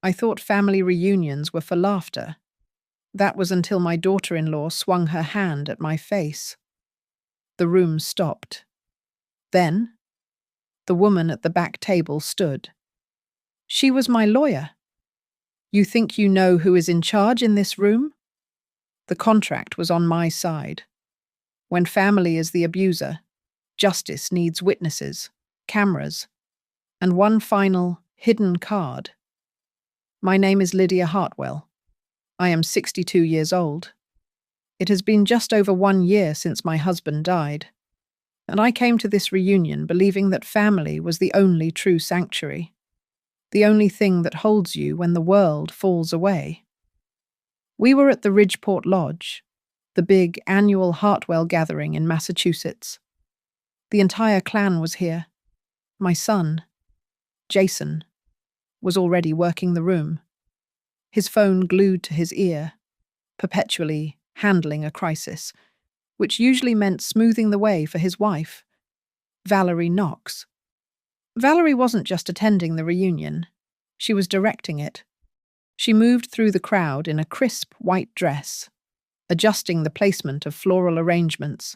I thought family reunions were for laughter. That was until my daughter-in-law swung her hand at my face. The room stopped. Then, the woman at the back table stood. She was my lawyer. You think you know who is in charge in this room? The contract was on my side. When family is the abuser, justice needs witnesses, cameras, and one final, hidden card. My name is Lydia Hartwell. I am 62 years old. It has been just over 1 year since my husband died, and I came to this reunion believing that family was the only true sanctuary, the only thing that holds you when the world falls away. We were at the Ridgeport Lodge, the big annual Hartwell gathering in Massachusetts. The entire clan was here. My son, Jason, was already working the room, his phone glued to his ear, perpetually handling a crisis, which usually meant smoothing the way for his wife, Valerie Knox. Valerie wasn't just attending the reunion, she was directing it. She moved through the crowd in a crisp white dress, adjusting the placement of floral arrangements,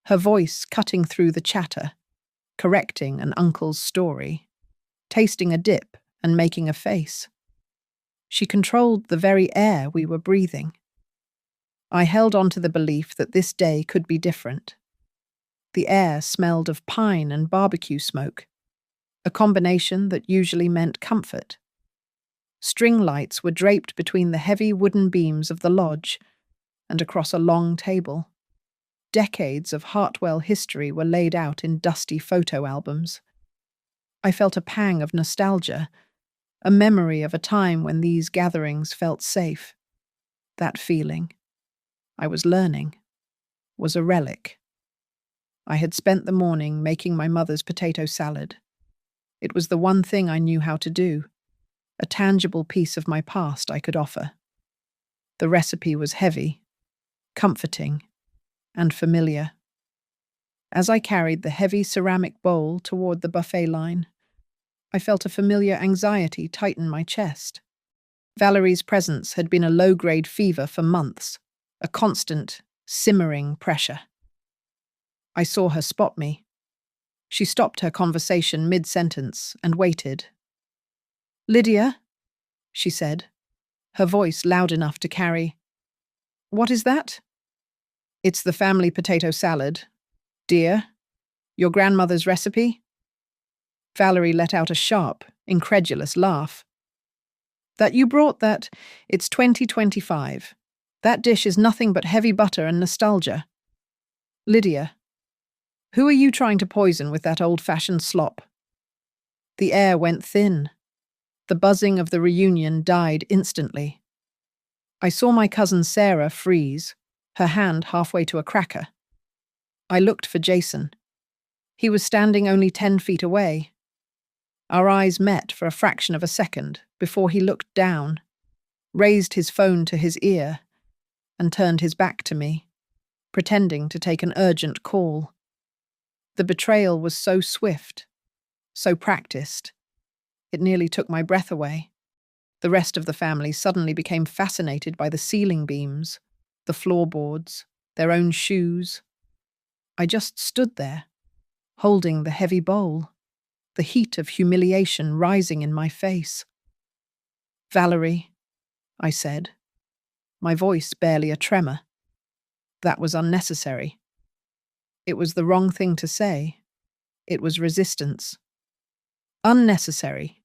her voice cutting through the chatter, correcting an uncle's story, tasting a dip and making a face. She controlled the very air we were breathing. I held on to the belief that this day could be different. The air smelled of pine and barbecue smoke, a combination that usually meant comfort. String lights were draped between the heavy wooden beams of the lodge and across a long table. Decades of Hartwell history were laid out in dusty photo albums. I felt a pang of nostalgia, a memory of a time when these gatherings felt safe. That feeling, I was learning, was a relic. I had spent the morning making my mother's potato salad. It was the one thing I knew how to do, a tangible piece of my past I could offer. The recipe was heavy, comforting, and familiar. As I carried the heavy ceramic bowl toward the buffet line, I felt a familiar anxiety tighten my chest. Valerie's presence had been a low-grade fever for months, a constant, simmering pressure. I saw her spot me. She stopped her conversation mid-sentence and waited. "Lydia," she said, her voice loud enough to carry. "What is that?" "It's the family potato salad. Dear, your grandmother's recipe?" Valerie let out a sharp, incredulous laugh. "That you brought that? It's 2025. That dish is nothing but heavy butter and nostalgia. Lydia, who are you trying to poison with that old-fashioned slop?" The air went thin. The buzzing of the reunion died instantly. I saw my cousin Sarah freeze, her hand halfway to a cracker. I looked for Jason. He was standing only 10 feet away. Our eyes met for a fraction of a second before he looked down, raised his phone to his ear, and turned his back to me, pretending to take an urgent call. The betrayal was so swift, so practiced. It nearly took my breath away. The rest of the family suddenly became fascinated by the ceiling beams, the floorboards, their own shoes. I just stood there, holding the heavy bowl, the heat of humiliation rising in my face. "Valerie," I said, my voice barely a tremor. That was unnecessary. It was the wrong thing to say. It was resistance. "Unnecessary,"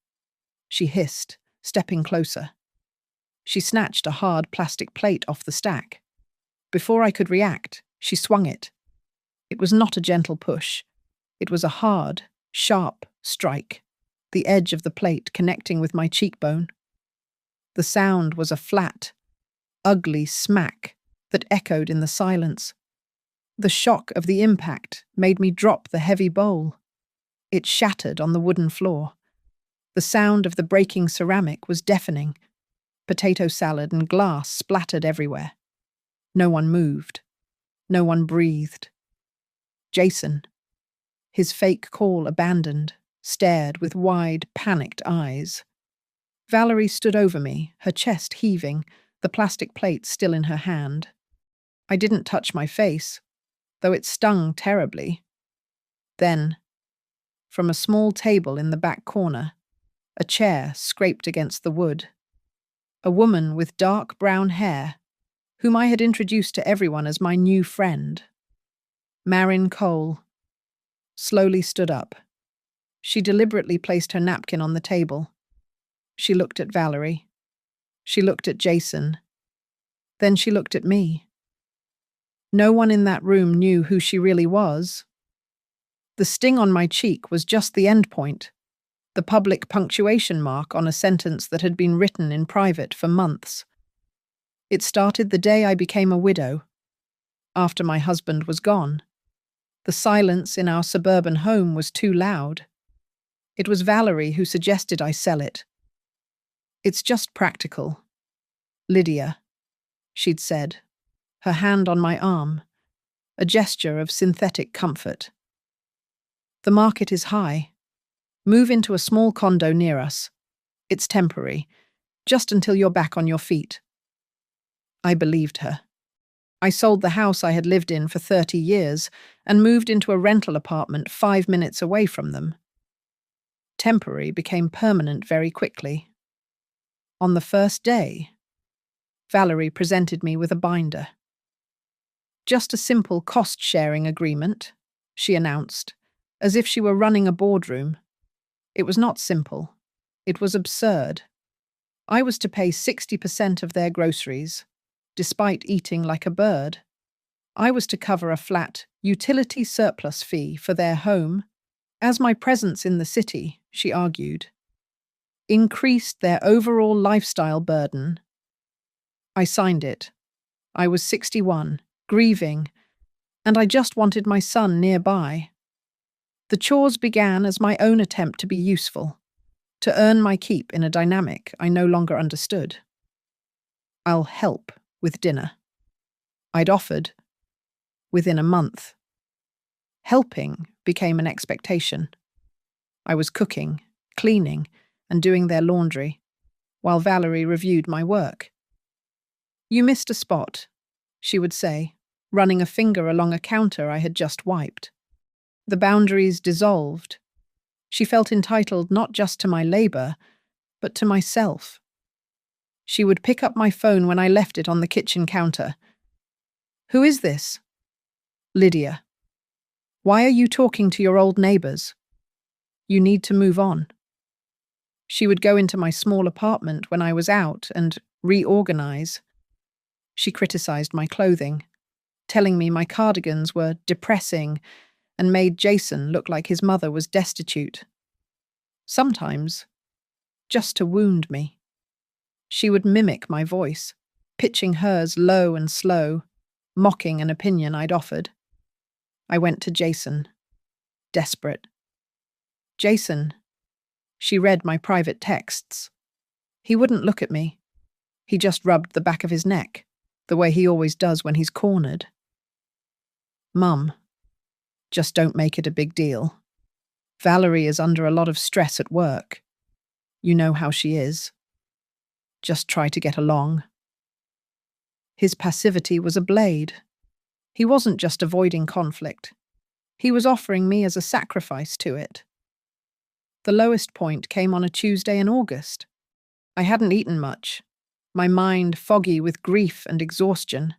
she hissed, stepping closer. She snatched a hard plastic plate off the stack. Before I could react, she swung it. It was not a gentle push. It was a hard, sharp strike, the edge of the plate connecting with my cheekbone. The sound was a flat, ugly smack that echoed in the silence. The shock of the impact made me drop the heavy bowl. It shattered on the wooden floor. The sound of the breaking ceramic was deafening. Potato salad and glass splattered everywhere. No one moved. No one breathed. Jason, his fake call abandoned, stared with wide, panicked eyes. Valerie stood over me, her chest heaving, the plastic plate still in her hand. I didn't touch my face, though it stung terribly. Then, from a small table in the back corner, a chair scraped against the wood. A woman with dark brown hair, whom I had introduced to everyone as my new friend. Marin Cole slowly stood up. She deliberately placed her napkin on the table. She looked at Valerie. She looked at Jason. Then she looked at me. No one in that room knew who she really was. The sting on my cheek was just the end point, the public punctuation mark on a sentence that had been written in private for months. It started the day I became a widow, after my husband was gone. The silence in our suburban home was too loud. It was Valerie who suggested I sell it. "It's just practical. Lydia," she'd said, her hand on my arm, a gesture of synthetic comfort. "The market is high. Move into a small condo near us. It's temporary, just until you're back on your feet." I believed her. I sold the house I had lived in for 30 years and moved into a rental apartment 5 minutes away from them. Temporary became permanent very quickly. On the first day, Valerie presented me with a binder. "Just a simple cost-sharing agreement," she announced, as if she were running a boardroom. It was not simple. It was absurd. I was to pay 60% of their groceries, despite eating like a bird. I was to cover a flat utility surplus fee for their home, as my presence in the city, she argued, increased their overall lifestyle burden. I signed it. I was 61, grieving, and I just wanted my son nearby. The chores began as my own attempt to be useful, to earn my keep in a dynamic I no longer understood. "I'll help with dinner," I'd offered. Within a month, helping became an expectation. I was cooking, cleaning, and doing their laundry, while Valerie reviewed my work. "You missed a spot," she would say, running a finger along a counter I had just wiped. The boundaries dissolved. She felt entitled not just to my labor, but to myself. She would pick up my phone when I left it on the kitchen counter. "Who is this?" "Lydia." "Why are you talking to your old neighbors? You need to move on." She would go into my small apartment when I was out and reorganize. She criticized my clothing, telling me my cardigans were depressing and made Jason look like his mother was destitute. Sometimes, just to wound me. She would mimic my voice, pitching hers low and slow, mocking an opinion I'd offered. I went to Jason, desperate. "Jason." She read my private texts. He wouldn't look at me. He just rubbed the back of his neck, the way he always does when he's cornered. "Mum, just don't make it a big deal. Valerie is under a lot of stress at work. You know how she is. Just try to get along." His passivity was a blade. He wasn't just avoiding conflict. He was offering me as a sacrifice to it. The lowest point came on a Tuesday in August. I hadn't eaten much, my mind foggy with grief and exhaustion.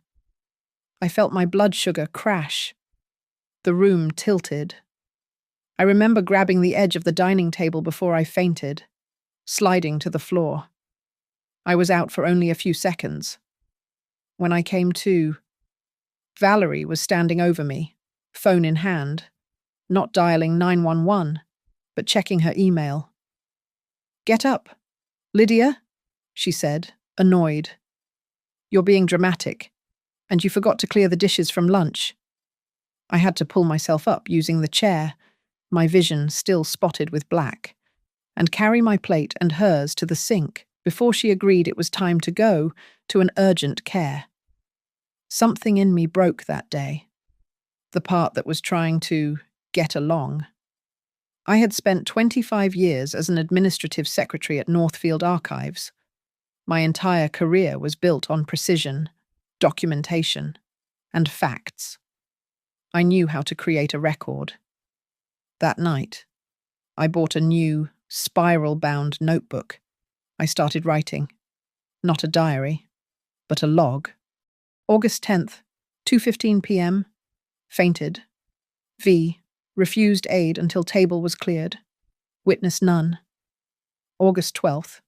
I felt my blood sugar crash. The room tilted. I remember grabbing the edge of the dining table before I fainted, sliding to the floor. I was out for only a few seconds. When I came to, Valerie was standing over me, phone in hand, not dialing 911, but checking her email. "Get up, Lydia," she said, annoyed. "You're being dramatic, and you forgot to clear the dishes from lunch." I had to pull myself up using the chair, my vision still spotted with black, and carry my plate and hers to the sink before she agreed it was time to go to an urgent care. Something in me broke that day, the part that was trying to get along. I had spent 25 years as an administrative secretary at Northfield Archives. My entire career was built on precision, documentation, and facts. I knew how to create a record. That night, I bought a new, spiral-bound notebook. I started writing. Not a diary, but a log. August 10th, 2:15 p.m. Fainted. V. Refused aid until table was cleared. Witness none. August 12th,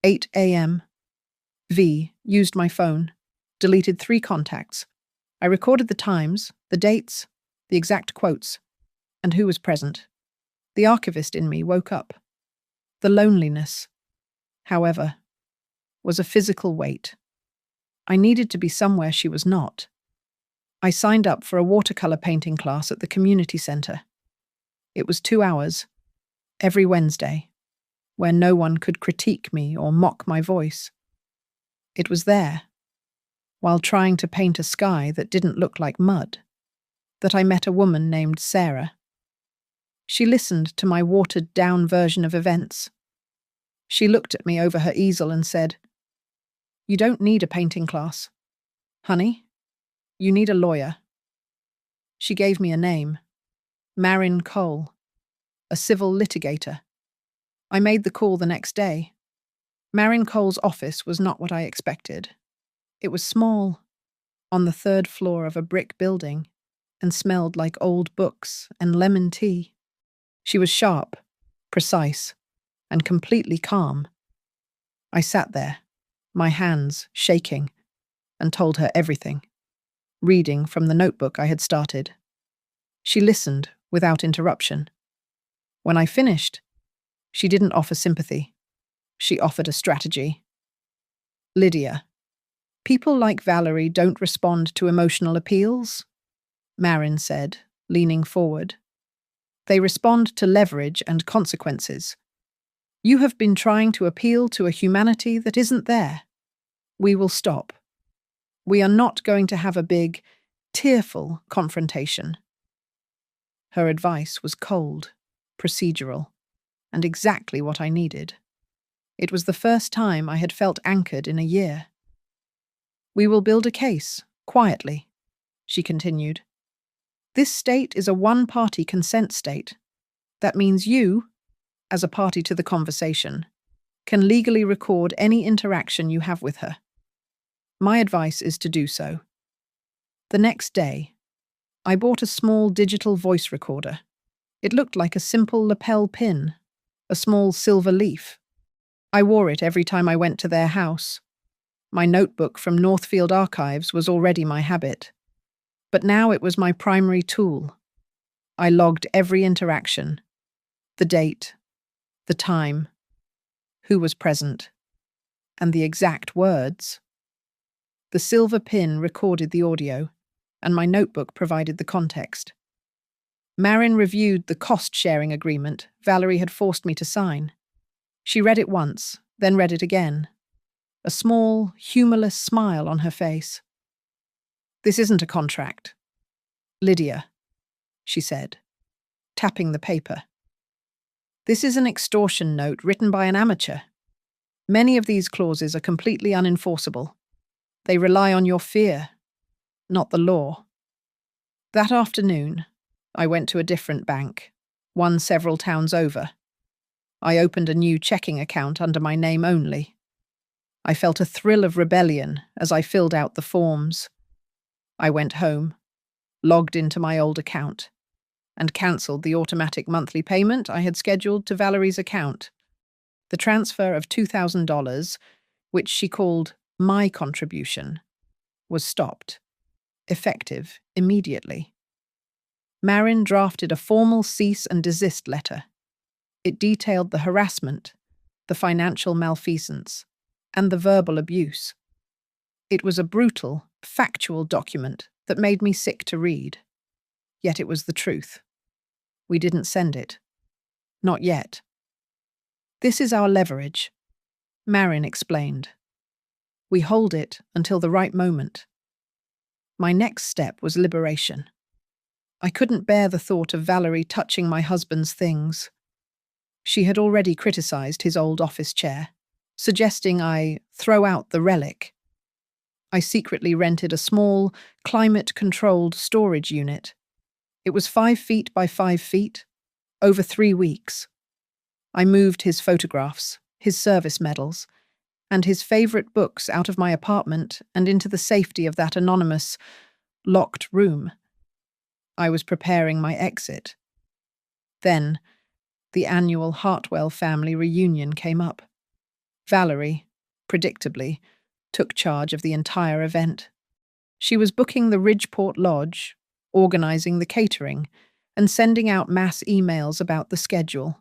8 a.m. V. Used my phone. Deleted 3 contacts. I recorded the times, the dates, the exact quotes, and who was present. The archivist in me woke up. The loneliness, however, was a physical weight. I needed to be somewhere she was not. I signed up for a watercolor painting class at the community center. It was 2 hours, every Wednesday, where no one could critique me or mock my voice. It was there, while trying to paint a sky that didn't look like mud, that I met a woman named Sarah. She listened to my watered-down version of events. She looked at me over her easel and said, "You don't need a painting class. Honey, you need a lawyer." She gave me a name, Marin Cole, a civil litigator. I made the call the next day. Marin Cole's office was not what I expected. It was small, on the 3rd floor of a brick building, and smelled like old books and lemon tea. She was sharp, precise, and completely calm. I sat there, my hands shaking, and told her everything, reading from the notebook I had started. She listened without interruption. When I finished, she didn't offer sympathy. She offered a strategy. "Lydia, people like Valerie don't respond to emotional appeals," Marin said, leaning forward. "They respond to leverage and consequences. You have been trying to appeal to a humanity that isn't there. We will stop. We are not going to have a big, tearful confrontation." Her advice was cold, procedural, and exactly what I needed. It was the first time I had felt anchored in a year. "We will build a case, quietly," she continued. "This state is a one-party consent state. That means you, as a party to the conversation, can legally record any interaction you have with her. My advice is to do so." The next day, I bought a small digital voice recorder. It looked like a simple lapel pin, a small silver leaf. I wore it every time I went to their house. My notebook from Northfield Archives was already my habit. But now it was my primary tool. I logged every interaction, the date, the time, who was present, and the exact words. The silver pin recorded the audio, and my notebook provided the context. Marin reviewed the cost-sharing agreement Valerie had forced me to sign. She read it once, then read it again, a small, humorless smile on her face. "This isn't a contract, Lydia," she said, tapping the paper. "This is an extortion note written by an amateur. Many of these clauses are completely unenforceable. They rely on your fear, not the law." That afternoon, I went to a different bank, one several towns over. I opened a new checking account under my name only. I felt a thrill of rebellion as I filled out the forms. I went home, logged into my old account, and cancelled the automatic monthly payment I had scheduled to Valerie's account. The transfer of $2,000, which she called my contribution, was stopped, effective immediately. Marin drafted a formal cease and desist letter. It detailed the harassment, the financial malfeasance, and the verbal abuse. It was a brutal, factual document that made me sick to read. Yet it was the truth. We didn't send it. Not yet. "This is our leverage," Marin explained. "We hold it until the right moment." My next step was liberation. I couldn't bear the thought of Valerie touching my husband's things, She had already criticized his old office chair, suggesting I throw out the relic. I secretly rented a small, climate-controlled storage unit. It was 5 feet by 5 feet, over 3 weeks. I moved his photographs, his service medals, and his favorite books out of my apartment and into the safety of that anonymous, locked room. I was preparing my exit. Then, the annual Hartwell family reunion came up. Valerie, predictably, took charge of the entire event. She was booking the Ridgeport Lodge, organizing the catering, and sending out mass emails about the schedule.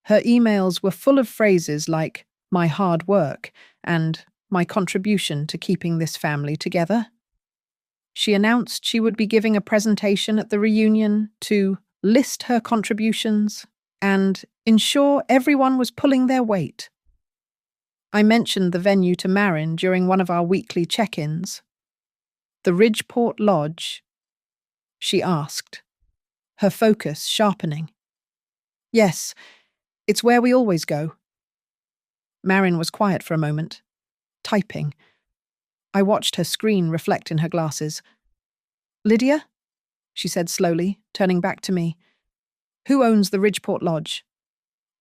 Her emails were full of phrases like, "my hard work," and "my contribution to keeping this family together." She announced she would be giving a presentation at the reunion to list her contributions and ensure everyone was pulling their weight. I mentioned the venue to Marin during one of our weekly check-ins. "The Ridgeport Lodge?" she asked, her focus sharpening. "Yes, it's where we always go." Marin was quiet for a moment, typing. I watched her screen reflect in her glasses. "Lydia?" she said slowly, turning back to me. "Who owns the Ridgeport Lodge?"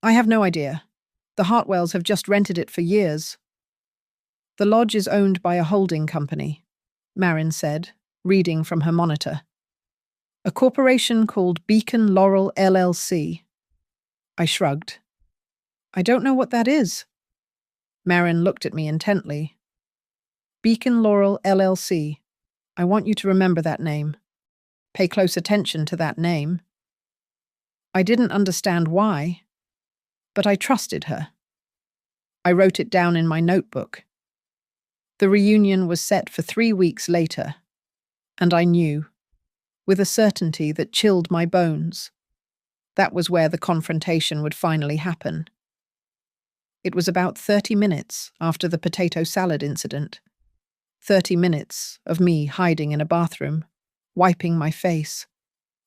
"I have no idea. The Hartwells have just rented it for years." "The lodge is owned by a holding company," Marin said, reading from her monitor. "A corporation called Beacon Laurel LLC." I shrugged. "I don't know what that is." Marin looked at me intently. "Beacon Laurel LLC. I want you to remember that name. Pay close attention to that name." I didn't understand why, but I trusted her. I wrote it down in my notebook. The reunion was set for 3 weeks later, and I knew, with a certainty that chilled my bones, that was where the confrontation would finally happen. It was about 30 minutes after the potato salad incident. 30 minutes of me hiding in a bathroom, wiping my face,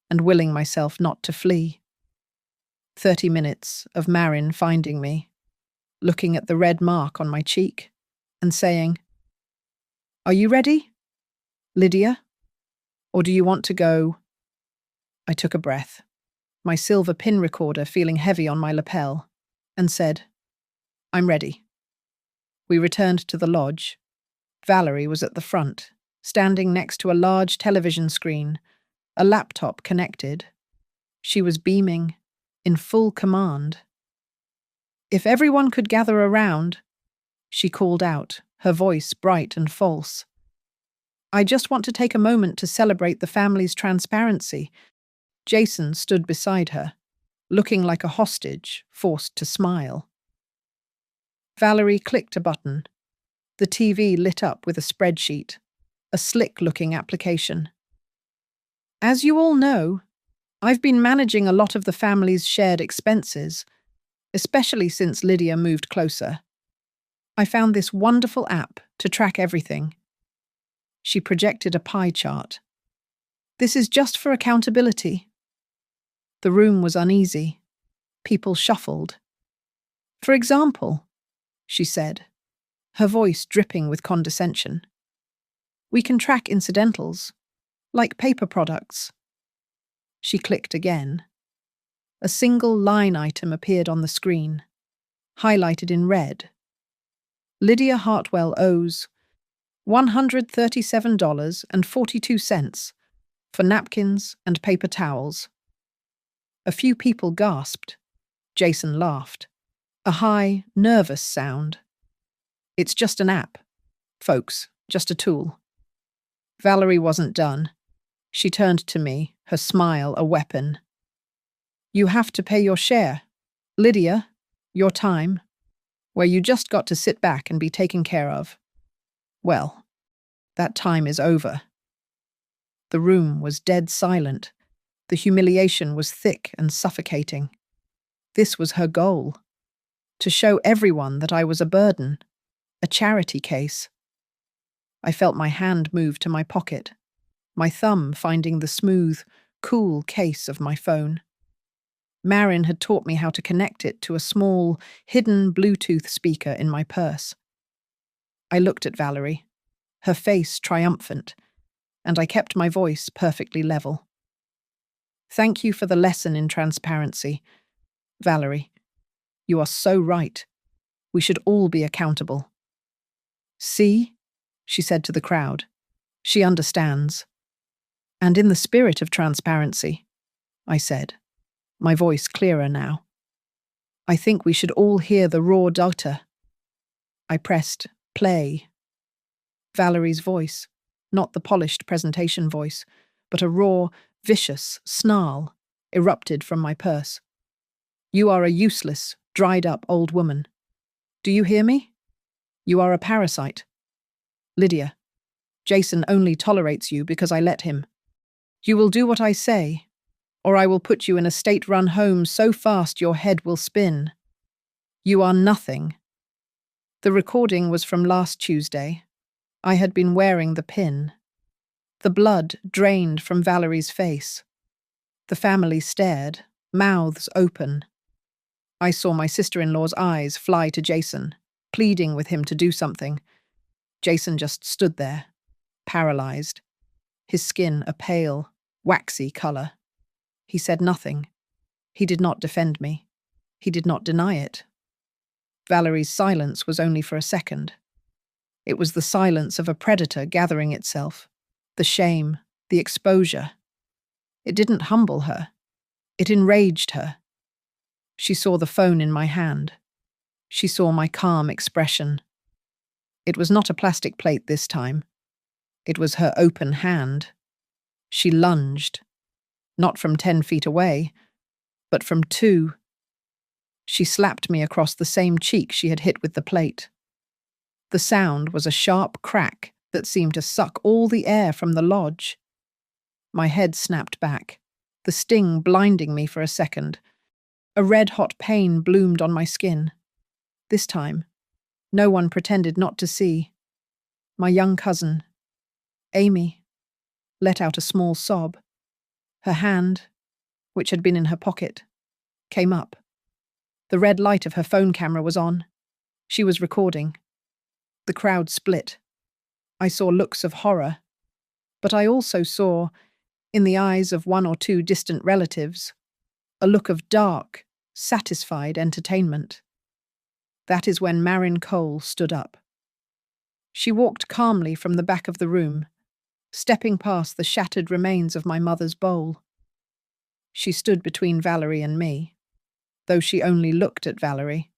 and willing myself not to flee. 30 minutes of Marin finding me, looking at the red mark on my cheek, and saying, "Are you ready, Lydia? Or do you want to go?" I took a breath, my silver pin recorder feeling heavy on my lapel, and said, "I'm ready." We returned to the lodge. Valerie was at the front, standing next to a large television screen, a laptop connected. She was beaming, in full command. "If everyone could gather around," she called out, her voice bright and false. "I just want to take a moment to celebrate the family's transparency." Jason stood beside her, looking like a hostage, forced to smile. Valerie clicked a button. The TV lit up with a spreadsheet, a slick-looking application. "As you all know, I've been managing a lot of the family's shared expenses, especially since Lydia moved closer. I found this wonderful app to track everything." She projected a pie chart. "This is just for accountability." The room was uneasy. People shuffled. "For example," she said, her voice dripping with condescension, "we can track incidentals, like paper products." She clicked again. A single line item appeared on the screen, highlighted in red. "Lydia Hartwell owes $137.42 for napkins and paper towels." A few people gasped. Jason laughed. A high, nervous sound. "It's just an app, folks, just a tool." Valerie wasn't done. She turned to me, her smile a weapon. "You have to pay your share. Lydia, your time, where you just got to sit back and be taken care of. Well, that time is over." The room was dead silent. The humiliation was thick and suffocating. This was her goal. To show everyone that I was a burden, a charity case. I felt my hand move to my pocket, my thumb finding the smooth, cool case of my phone. Marin had taught me how to connect it to a small, hidden Bluetooth speaker in my purse. I looked at Valerie, her face triumphant, and I kept my voice perfectly level. Thank you for the lesson in transparency. Valerie, you are so right. We should all be accountable. See, she said to the crowd. She understands. And in the spirit of transparency, I said, my voice clearer now, I think we should all hear the raw data. I pressed play. Valerie's voice, not the polished presentation voice, but a raw, vicious snarl, erupted from my purse. You are a useless, dried-up old woman. Do you hear me? You are a parasite. Lydia, Jason only tolerates you because I let him. You will do what I say, or I will put you in a state-run home so fast your head will spin. You are nothing. The recording was from last Tuesday. I had been wearing the pin. The blood drained from Valerie's face. The family stared, mouths open. I saw my sister-in-law's eyes fly to Jason, pleading with him to do something. Jason just stood there, paralyzed, his skin a pale, waxy color. He said nothing. He did not defend me. He did not deny it. Valerie's silence was only for a second. It was the silence of a predator gathering itself, the shame, the exposure. It didn't humble her. It enraged her. She saw the phone in my hand. She saw my calm expression. It was not a plastic plate this time. It was her open hand. She lunged, not from 10 feet away, but from 2. She slapped me across the same cheek she had hit with the plate. The sound was a sharp crack that seemed to suck all the air from the lodge. My head snapped back, the sting blinding me for a second. A red-hot pain bloomed on my skin. This time, no one pretended not to see. My young cousin, Amy, let out a small sob. Her hand, which had been in her pocket, came up. The red light of her phone camera was on. She was recording. The crowd split. I saw looks of horror, but I also saw, in the eyes of 1 or 2 distant relatives, a look of dark, satisfied entertainment. That is when Marin Cole stood up. She walked calmly from the back of the room, stepping past the shattered remains of my mother's bowl. She stood between Valerie and me, though she only looked at Valerie.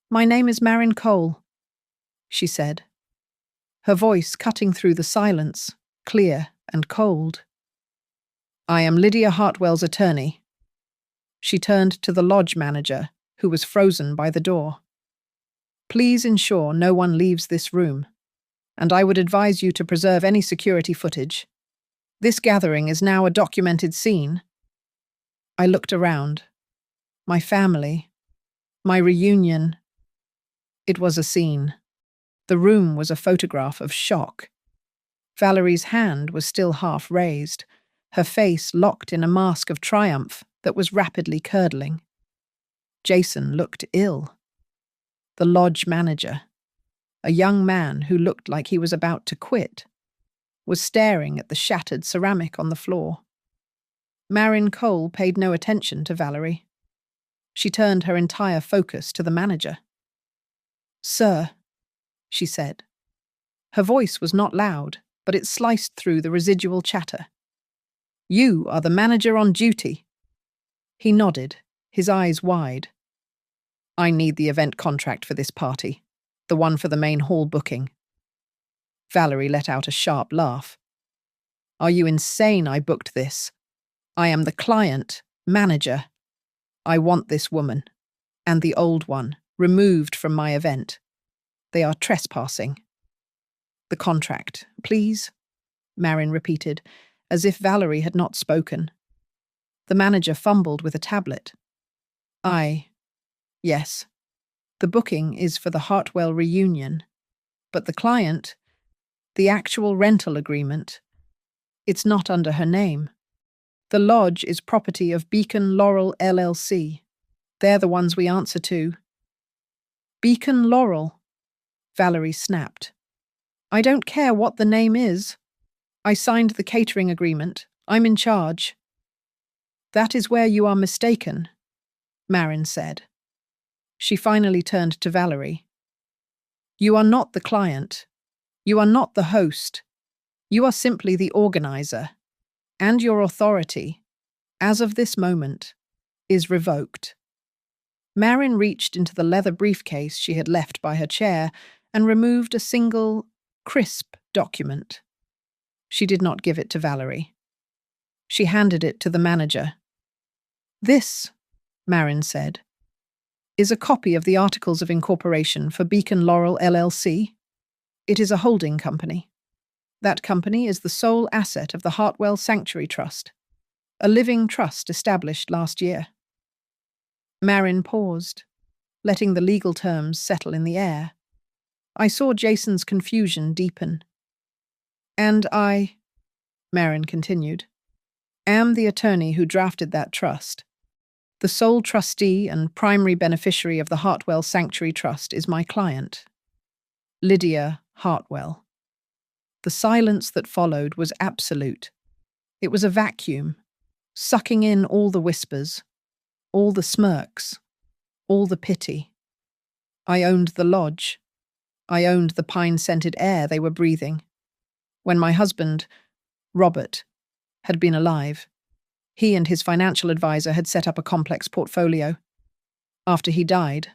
My name is Marin Cole, she said, her voice cutting through the silence, clear and cold. I am Lydia Hartwell's attorney. She turned to the lodge manager, who was frozen by the door. Please ensure no one leaves this room, and I would advise you to preserve any security footage. This gathering is now a documented scene. I looked around. My family. My reunion. It was a scene. The room was a photograph of shock. Valerie's hand was still half raised, her face locked in a mask of triumph that was rapidly curdling. Jason looked ill. The lodge manager, a young man who looked like he was about to quit, was staring at the shattered ceramic on the floor. Marin Cole paid no attention to Valerie. She turned her entire focus to the manager. Sir, she said. Her voice was not loud, but it sliced through the residual chatter. You are the manager on duty. He nodded, his eyes wide. I need the event contract for this party, the one for the main hall booking. Valerie let out a sharp laugh. Are you insane I booked this? I am the client, manager. I want this woman, and the old one, removed from my event. They are trespassing. The contract, please, Marin repeated, as if Valerie had not spoken. The manager fumbled with a tablet. Yes. The booking is for the Hartwell reunion, but the client, the actual rental agreement, it's not under her name. The lodge is property of Beacon Laurel LLC. They're the ones we answer to. Beacon Laurel, Valerie snapped. I don't care what the name is. I signed the catering agreement. I'm in charge. That is where you are mistaken, Marin said. She finally turned to Valerie. You are not the client. You are not the host. You are simply the organizer. And your authority, as of this moment, is revoked. Marin reached into the leather briefcase she had left by her chair and removed a single, crisp document. She did not give it to Valerie. She handed it to the manager. This, Marin said, is a copy of the Articles of Incorporation for Beacon Laurel LLC. It is a holding company. That company is the sole asset of the Hartwell Sanctuary Trust, a living trust established last year. Marin paused, letting the legal terms settle in the air. I saw Jason's confusion deepen. And I, Marin continued, am the attorney who drafted that trust. The sole trustee and primary beneficiary of the Hartwell Sanctuary Trust is my client, Lydia Hartwell. The silence that followed was absolute. It was a vacuum, sucking in all the whispers, all the smirks, all the pity. I owned the lodge. I owned the pine-scented air they were breathing. When my husband, Robert, had been alive, he and his financial advisor had set up a complex portfolio. After he died,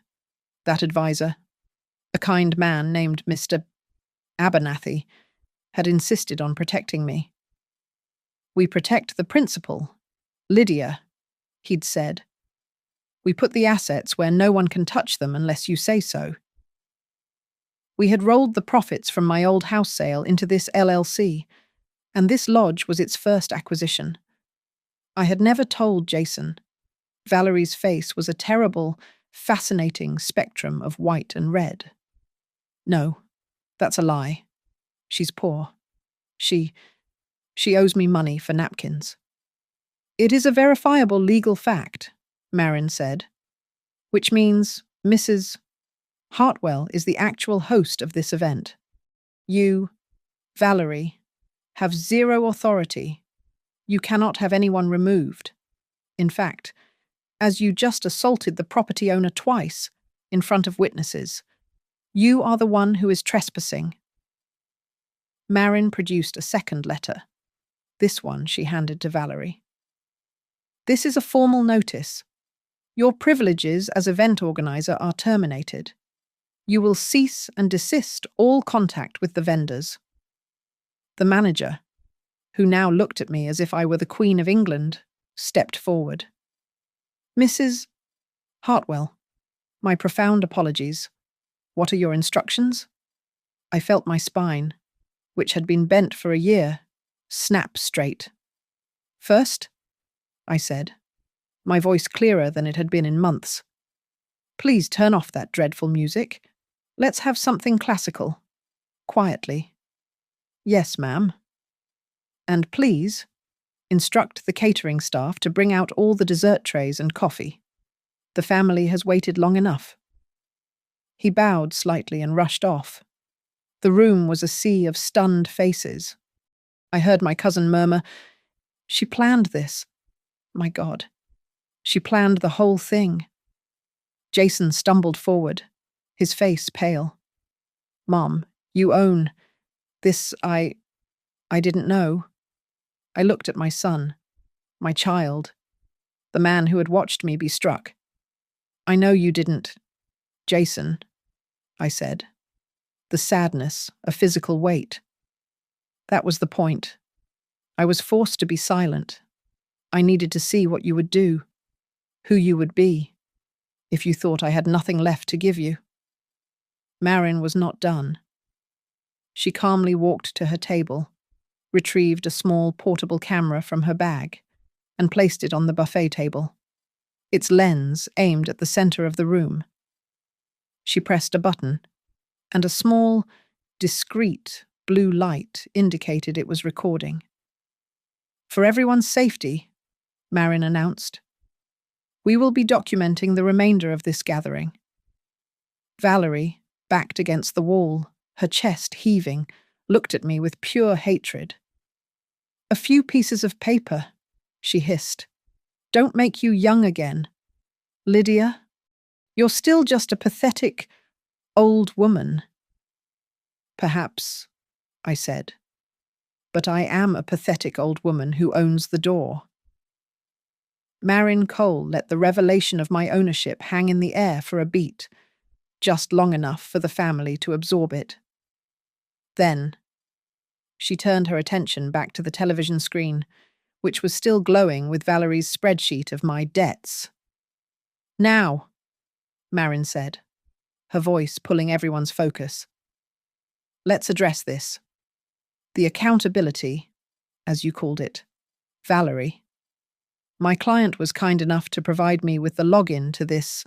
that advisor, a kind man named Mr. Abernathy, had insisted on protecting me. We protect the principal, Lydia, he'd said. We put the assets where no one can touch them unless you say so. We had rolled the profits from my old house sale into this LLC, and this lodge was its first acquisition. I had never told Jason. Valerie's face was a terrible, fascinating spectrum of white and red. No, that's a lie. She's poor. She owes me money for napkins. It is a verifiable legal fact, Marin said, which means Mrs. Hartwell is the actual host of this event. You, Valerie, have zero authority. You cannot have anyone removed. In fact, as you just assaulted the property owner twice in front of witnesses, you are the one who is trespassing. Marin produced a second letter. This one she handed to Valerie. This is a formal notice. Your privileges as event organizer are terminated. You will cease and desist all contact with the vendors. The manager, who now looked at me as if I were the Queen of England, stepped forward. Mrs. Hartwell, my profound apologies. What are your instructions? I felt my spine, which had been bent for a year, snap straight. First, I said, my voice clearer than it had been in months. Please turn off that dreadful music. Let's have something classical. Quietly. Yes, ma'am. And please, instruct the catering staff to bring out all the dessert trays and coffee. The family has waited long enough. He bowed slightly and rushed off. The room was a sea of stunned faces. I heard my cousin murmur, "She planned this. My God. She planned the whole thing." Jason stumbled forward, his face pale. "Mom, you own this. I didn't know." I looked at my son, my child, the man who had watched me be struck. "I know you didn't, Jason," I said. The sadness, a physical weight. That was the point. I was forced to be silent. I needed to see what you would do, who you would be, if you thought I had nothing left to give you. Marin was not done. She calmly walked to her table, retrieved a small portable camera from her bag, and placed it on the buffet table, its lens aimed at the center of the room. She pressed a button, and a small, discreet blue light indicated it was recording. For everyone's safety, Marin announced. We will be documenting the remainder of this gathering. Valerie, backed against the wall, her chest heaving, looked at me with pure hatred. A few pieces of paper, she hissed. Don't make you young again. Lydia, you're still just a pathetic, old woman. Perhaps, I said. But I am a pathetic old woman who owns the door. Marin Cole let the revelation of my ownership hang in the air for a beat, just long enough for the family to absorb it. Then, she turned her attention back to the television screen, which was still glowing with Valerie's spreadsheet of my debts. Now, Marin said, her voice pulling everyone's focus. Let's address this. The accountability, as you called it. Valerie. My client was kind enough to provide me with the login to this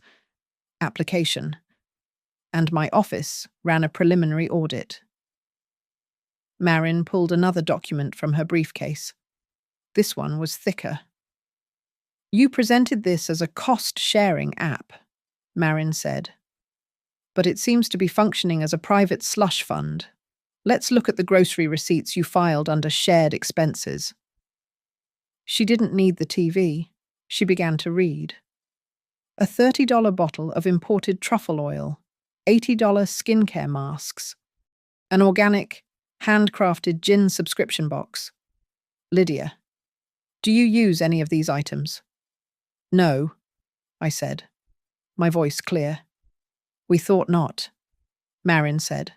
application, and my office ran a preliminary audit. Marin pulled another document from her briefcase. This one was thicker. You presented this as a cost-sharing app, Marin said. But it seems to be functioning as a private slush fund. Let's look at the grocery receipts you filed under shared expenses. She didn't need the TV. She began to read. A $30 bottle of imported truffle oil, $80 skincare masks, an organic, handcrafted gin subscription box. Lydia, do you use any of these items? No, I said, my voice clear. We thought not, Marin said.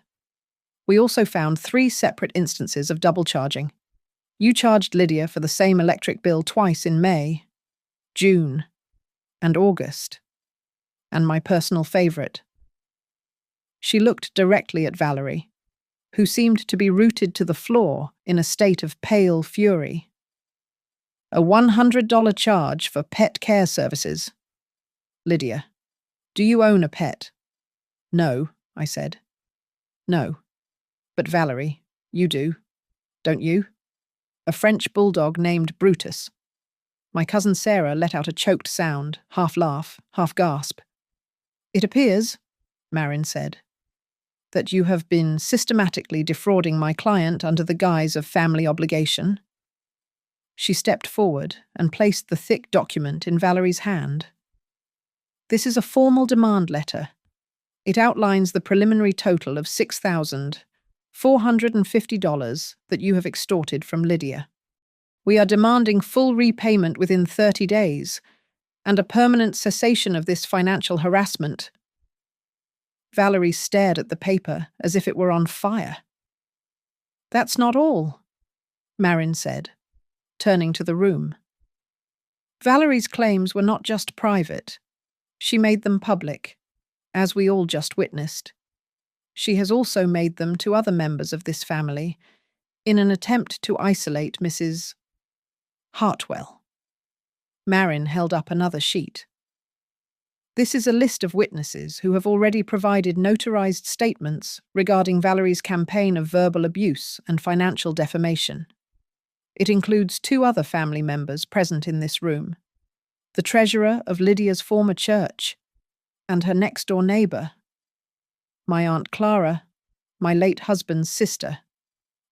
We also found 3 separate instances of double charging. You charged Lydia for the same electric bill twice in May, June, and August. And my personal favorite. She looked directly at Valerie, who seemed to be rooted to the floor in a state of pale fury. A $100 charge for pet care services. Lydia, do you own a pet? No, I said. No. But Valerie, you do, don't you? A French bulldog named Brutus. My cousin Sarah let out a choked sound, half laugh, half gasp. It appears, Marin said, that you have been systematically defrauding my client under the guise of family obligation. She stepped forward and placed the thick document in Valerie's hand. This is a formal demand letter. It outlines the preliminary total of $6,450 that you have extorted from Lydia. We are demanding full repayment within 30 days and a permanent cessation of this financial harassment. Valerie stared at the paper as if it were on fire. That's not all, Marin said, turning to the room. Valerie's claims were not just private. She made them public, as we all just witnessed. She has also made them to other members of this family in an attempt to isolate Mrs. Hartwell. Marin held up another sheet. This is a list of witnesses who have already provided notarized statements regarding Valerie's campaign of verbal abuse and financial defamation. It includes 2 other family members present in this room, the treasurer of Lydia's former church, and her next-door neighbor. My Aunt Clara, my late husband's sister,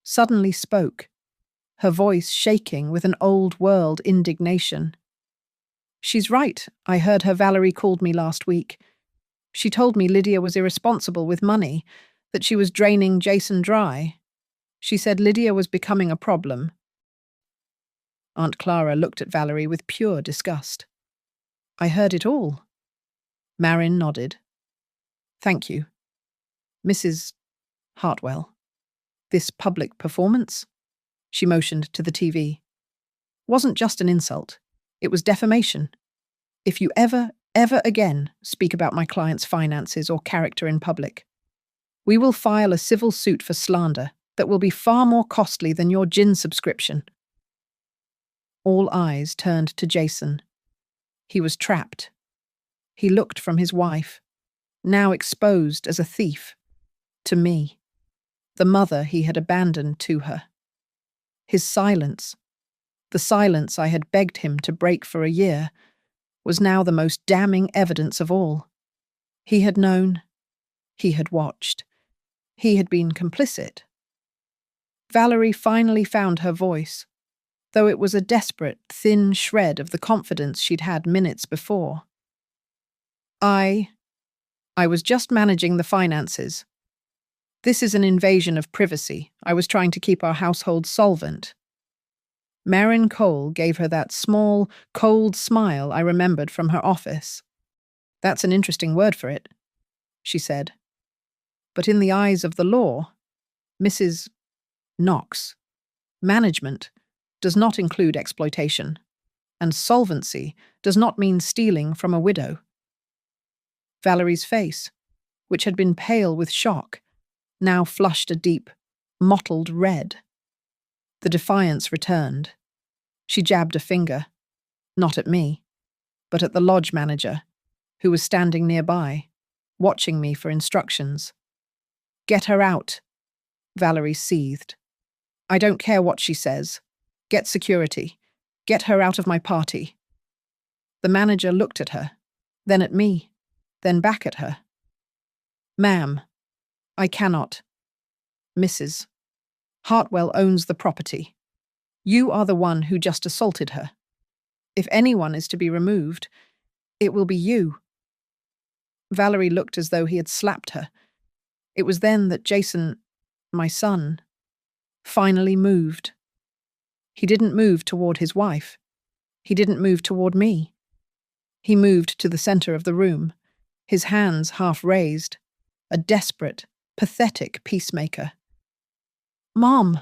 suddenly spoke, her voice shaking with an old-world indignation. She's right, I heard her. Valerie called me last week. She told me Lydia was irresponsible with money, that she was draining Jason dry. She said Lydia was becoming a problem. Aunt Clara looked at Valerie with pure disgust. I heard it all. Marin nodded. Thank you. Mrs. Hartwell, this public performance, she motioned to the TV, wasn't just an insult. It was defamation. If you ever again speak about my client's finances or character in public, we will file a civil suit for slander that will be far more costly than your gin subscription. All eyes turned to Jason. He was trapped. He looked from his wife, now exposed as a thief, to me, the mother he had abandoned to her. His silence, The silence I had begged him to break for a year was now the most damning evidence of all. He had known, he had watched, he had been complicit. Valerie finally found her voice, though it was a desperate, thin shred of the confidence she'd had minutes before. I was just managing the finances. This is an invasion of privacy. I was trying to keep our household solvent. Marin Cole gave her that small, cold smile I remembered from her office. That's an interesting word for it, she said. But in the eyes of the law, Mrs. Knox, management does not include exploitation, and solvency does not mean stealing from a widow. Valerie's face, which had been pale with shock, now flushed a deep, mottled red. The defiance returned. She jabbed a finger, not at me, but at the lodge manager, who was standing nearby, watching me for instructions. "Get her out," Valerie seethed. "I don't care what she says. Get security. Get her out of my party." The manager looked at her, then at me, then back at her. "Ma'am, I cannot. Mrs. Hartwell owns the property. You are the one who just assaulted her. If anyone is to be removed, it will be you." Valerie looked as though he had slapped her. It was then that Jason, my son, finally moved. He didn't move toward his wife. He didn't move toward me. He moved to the center of the room, his hands half raised, a desperate, pathetic peacemaker. "Mom,"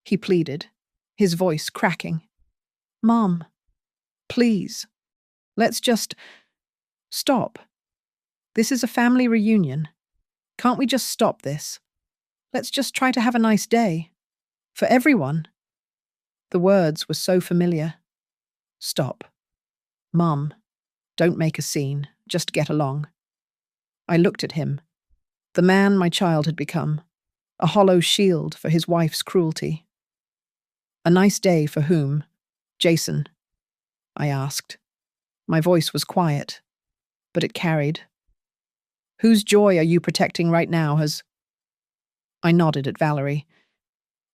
he pleaded, his voice cracking. "Mom, please, let's just stop. This is a family reunion. Can't we just stop this? Let's just try to have a nice day. For everyone." The words were so familiar. Stop. Mum, don't make a scene. Just get along. I looked at him, the man my child had become, a hollow shield for his wife's cruelty. "A nice day for whom? Jason?" I asked. My voice was quiet, but it carried. "Whose joy are you protecting right now has—" I nodded at Valerie.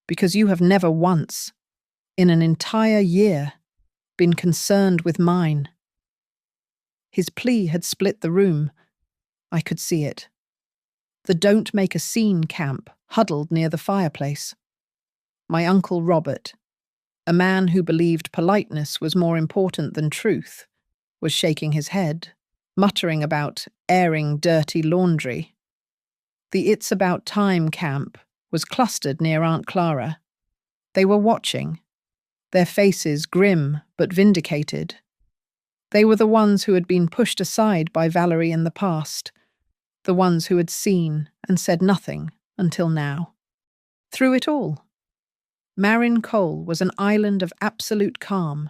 "Because you have never once, in an entire year, been concerned with mine." His plea had split the room. I could see it. The Don't Make a Scene camp huddled near the fireplace. My Uncle Robert, a man who believed politeness was more important than truth, was shaking his head, muttering about airing dirty laundry. The It's About Time camp was clustered near Aunt Clara. They were watching, their faces grim but vindicated. They were the ones who had been pushed aside by Valerie in the past, the ones who had seen and said nothing until now. Through it all, Marin Cole was an island of absolute calm.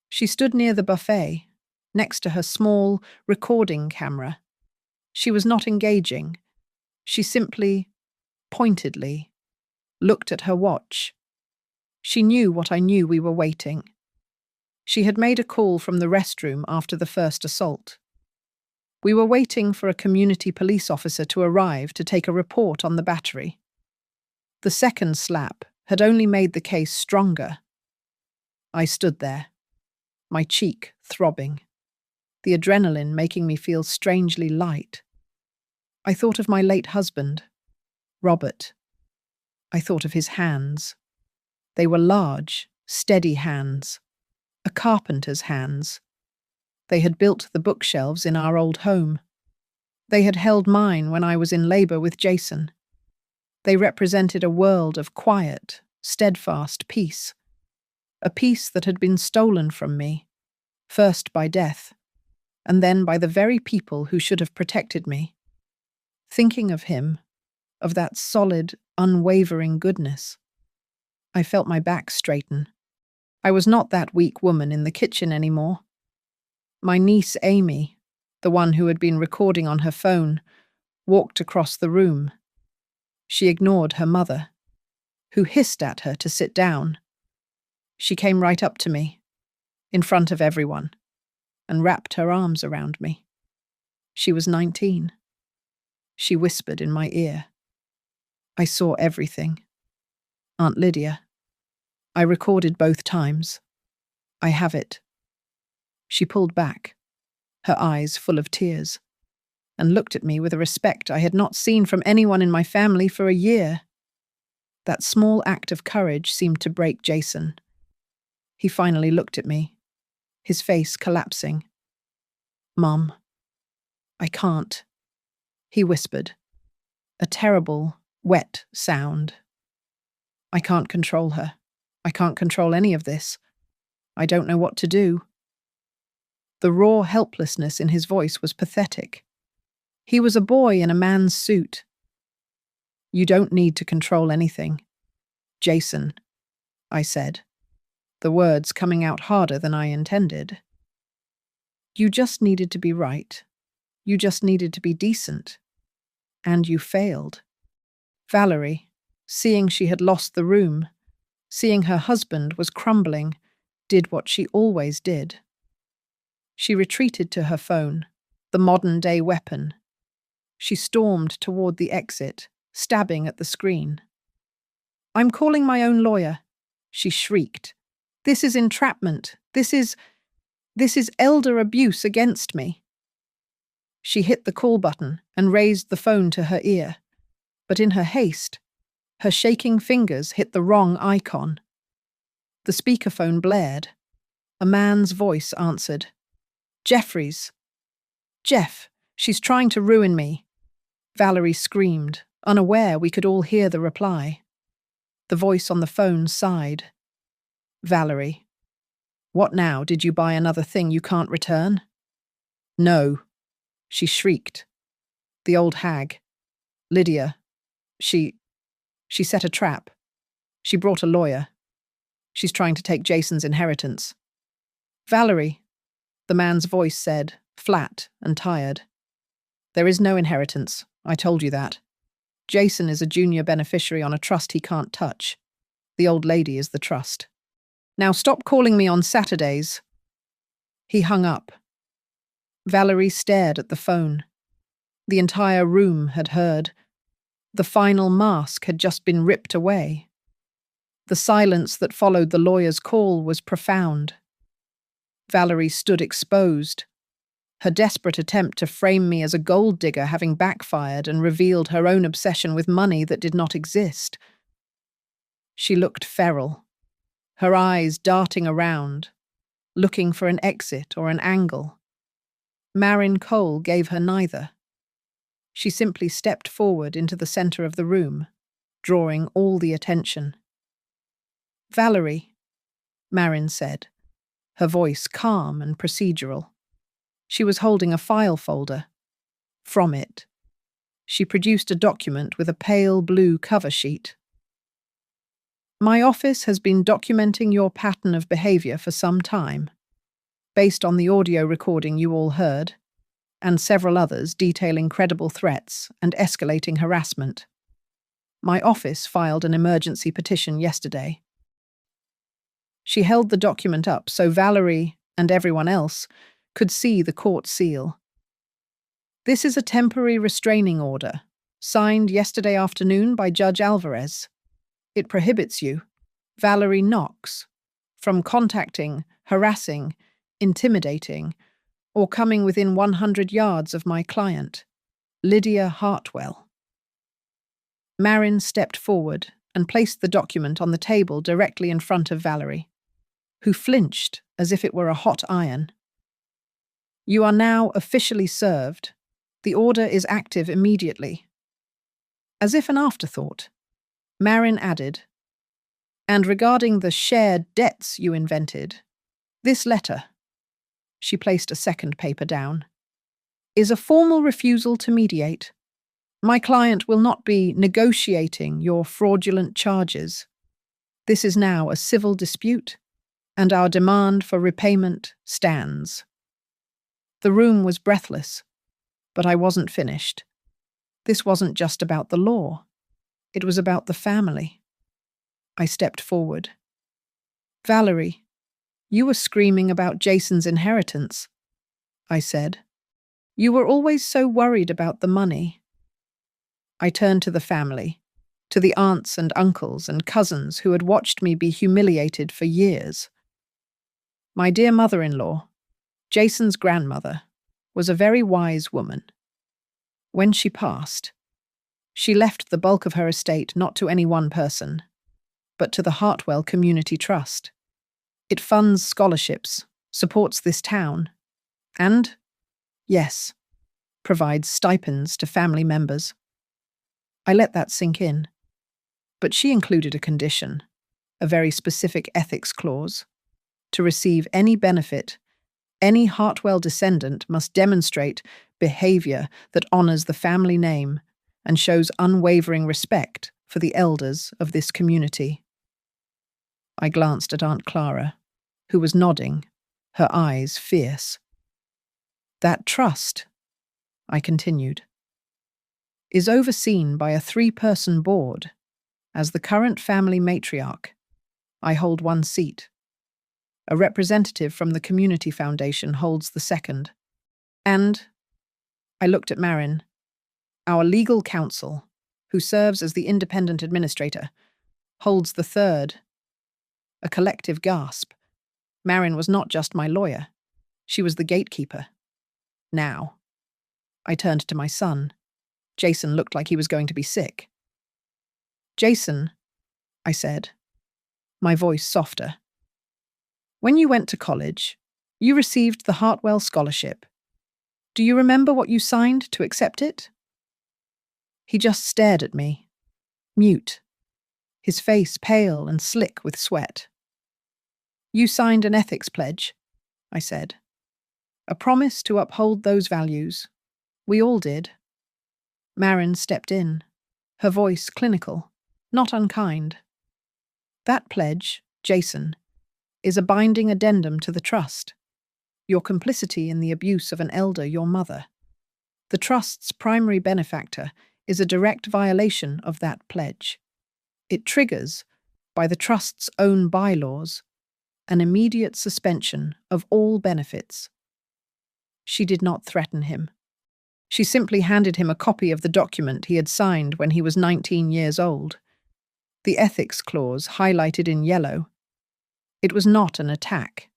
She stood near the buffet, next to her small recording camera. She was not engaging. She simply, pointedly, looked at her watch. She knew what I knew we were waiting. She had made a call from the restroom after the first assault. We were waiting for a community police officer to arrive to take a report on the battery. The second slap had only made the case stronger. I stood there, my cheek throbbing, the adrenaline making me feel strangely light. I thought of my late husband, Robert. I thought of his hands. They were large, steady hands, a carpenter's hands. They had built the bookshelves in our old home. They had held mine when I was in labor with Jason. They represented a world of quiet, steadfast peace, a peace that had been stolen from me, first by death, and then by the very people who should have protected me. Thinking of him, of that solid, unwavering goodness, I felt my back straighten. I was not that weak woman in the kitchen anymore. My niece Amy, the one who had been recording on her phone, walked across the room. She ignored her mother, who hissed at her to sit down. She came right up to me, in front of everyone, and wrapped her arms around me. She was 19. She whispered in my ear. I saw everything. Aunt Lydia. I recorded both times. I have it. She pulled back, her eyes full of tears, and looked at me with a respect I had not seen from anyone in my family for a year. That small act of courage seemed to break Jason. He finally looked at me, his face collapsing. Mom, I can't, he whispered, a terrible, wet sound. I can't control her. I can't control any of this. I don't know what to do. The raw helplessness in his voice was pathetic. He was a boy in a man's suit. You don't need to control anything. Jason, I said, the words coming out harder than I intended. You just needed to be right. You just needed to be decent. And you failed. Valerie, seeing she had lost the room, seeing her husband was crumbling, did what she always did. She retreated to her phone, the modern-day weapon. She stormed toward the exit, stabbing at the screen. I'm calling my own lawyer, she shrieked. This is entrapment. This is elder abuse against me. She hit the call button and raised the phone to her ear, but in her haste, her shaking fingers hit the wrong icon. The speakerphone blared. A man's voice answered. Jeffries. Jeff, she's trying to ruin me. Valerie screamed, unaware we could all hear the reply. The voice on the phone sighed. Valerie. What now? Did you buy another thing you can't return? No, she shrieked. The old hag. Lydia. She set a trap. She brought a lawyer. She's trying to take Jason's inheritance. Valerie, the man's voice said, flat and tired. There is no inheritance. I told you that. Jason is a junior beneficiary on a trust he can't touch. The old lady is the trust. Now stop calling me on Saturdays. He hung up. Valerie stared at the phone. The entire room had heard. The final mask had just been ripped away. The silence that followed the lawyer's call was profound. Valerie stood exposed, her desperate attempt to frame me as a gold digger having backfired and revealed her own obsession with money that did not exist. She looked feral, her eyes darting around, looking for an exit or an angle. Marin Cole gave her neither. She simply stepped forward into the center of the room, drawing all the attention. Valerie, Marin said, her voice calm and procedural. She was holding a file folder. From it, she produced a document with a pale blue cover sheet. My office has been documenting your pattern of behavior for some time, based on the audio recording you all heard, and several others detailing credible threats and escalating harassment. My office filed an emergency petition yesterday. She held the document up so Valerie and everyone else could see the court seal. This is a temporary restraining order, signed yesterday afternoon by Judge Alvarez. It prohibits you, Valerie Knox, from contacting, harassing, intimidating, or coming within 100 yards of my client, Lydia Hartwell. Marin stepped forward and placed the document on the table directly in front of Valerie, who flinched as if it were a hot iron. You are now officially served. The order is active immediately. As if an afterthought, Marin added, and regarding the shared debts you invented, this letter, she placed a second paper down, is a formal refusal to mediate. My client will not be negotiating your fraudulent charges. This is now a civil dispute, and our demand for repayment stands. The room was breathless, but I wasn't finished. This wasn't just about the law. It was about the family. I stepped forward. Valerie, you were screaming about Jason's inheritance, I said. You were always so worried about the money. I turned to the family, to the aunts and uncles and cousins who had watched me be humiliated for years. My dear mother-in-law, Jason's grandmother, was a very wise woman. When she passed, she left the bulk of her estate not to any one person, but to the Hartwell Community Trust. It funds scholarships, supports this town, and, yes, provides stipends to family members. I let that sink in, but she included a condition, a very specific ethics clause. To receive any benefit, any Hartwell descendant must demonstrate behavior that honors the family name and shows unwavering respect for the elders of this community. I glanced at Aunt Clara, who was nodding, her eyes fierce. That trust, I continued, is overseen by a 3-person board. As the current family matriarch, I hold one seat. A representative from the Community Foundation holds the second. And, I looked at Marin, our legal counsel, who serves as the independent administrator, holds the third. A collective gasp. Marin was not just my lawyer. She was the gatekeeper. Now, I turned to my son. Jason looked like he was going to be sick. Jason, I said, my voice softer. When you went to college, you received the Hartwell Scholarship. Do you remember what you signed to accept it? He just stared at me, mute, his face pale and slick with sweat. You signed an ethics pledge, I said. A promise to uphold those values. We all did. Marin stepped in, her voice clinical, not unkind. That pledge, Jason, is a binding addendum to the trust. Your complicity in the abuse of an elder, your mother. The trust's primary benefactor is a direct violation of that pledge. It triggers, by the trust's own bylaws, an immediate suspension of all benefits. She did not threaten him. She simply handed him a copy of the document he had signed when he was 19 years old. The ethics clause highlighted in yellow. It was not an attack.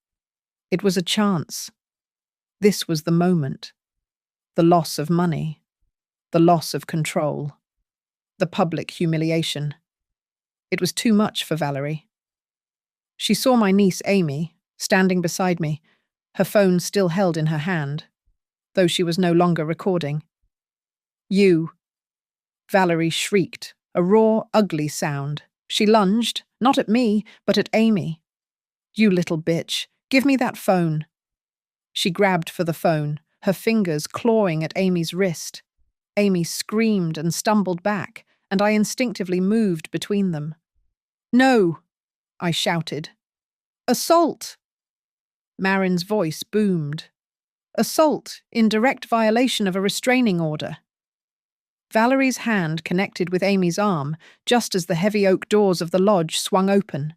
It was a chance. This was the moment. The loss of money. The loss of control. The public humiliation. It was too much for Valerie. She saw my niece Amy, standing beside me, her phone still held in her hand, though she was no longer recording. You. Valerie shrieked, a raw, ugly sound. She lunged, not at me, but at Amy. You little bitch, give me that phone. She grabbed for the phone, her fingers clawing at Amy's wrist. Amy screamed and stumbled back, and I instinctively moved between them. No, I shouted. Assault! Marin's voice boomed. Assault in direct violation of a restraining order. Valerie's hand connected with Amy's arm just as the heavy oak doors of the lodge swung open.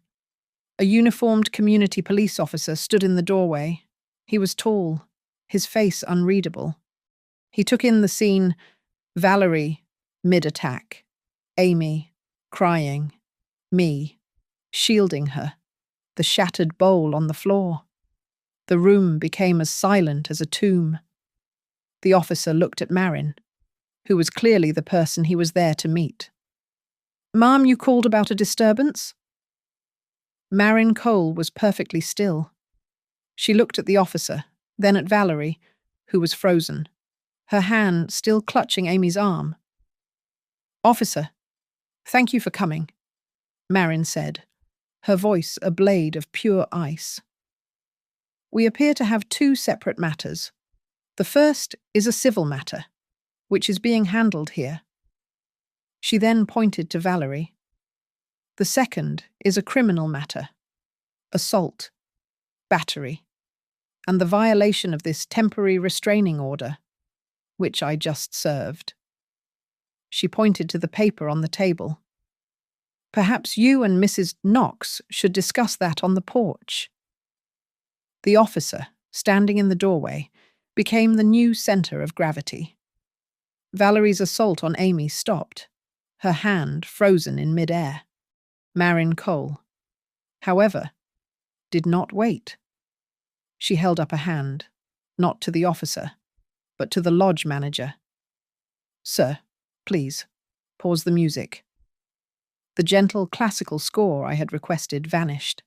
A uniformed community police officer stood in the doorway. He was tall, his face unreadable. He took in the scene, Valerie, mid-attack, Amy, crying, me, shielding her, the shattered bowl on the floor. The room became as silent as a tomb. The officer looked at Marin, who was clearly the person he was there to meet. Ma'am, you called about a disturbance? Marin Cole was perfectly still. She looked at the officer, then at Valerie, who was frozen, her hand still clutching Amy's arm. Officer, thank you for coming, Marin said, her voice a blade of pure ice. We appear to have two separate matters. The first is a civil matter, which is being handled here. She then pointed to Valerie. The second is a criminal matter, assault, battery, and the violation of this temporary restraining order, which I just served. She pointed to the paper on the table. Perhaps you and Mrs. Knox should discuss that on the porch. The officer, standing in the doorway, became the new center of gravity. Valerie's assault on Amy stopped, her hand frozen in mid-air. Marin Cole, however, did not wait. She held up a hand, not to the officer, but to the lodge manager. "Sir, please, pause the music." The gentle classical score I had requested vanished.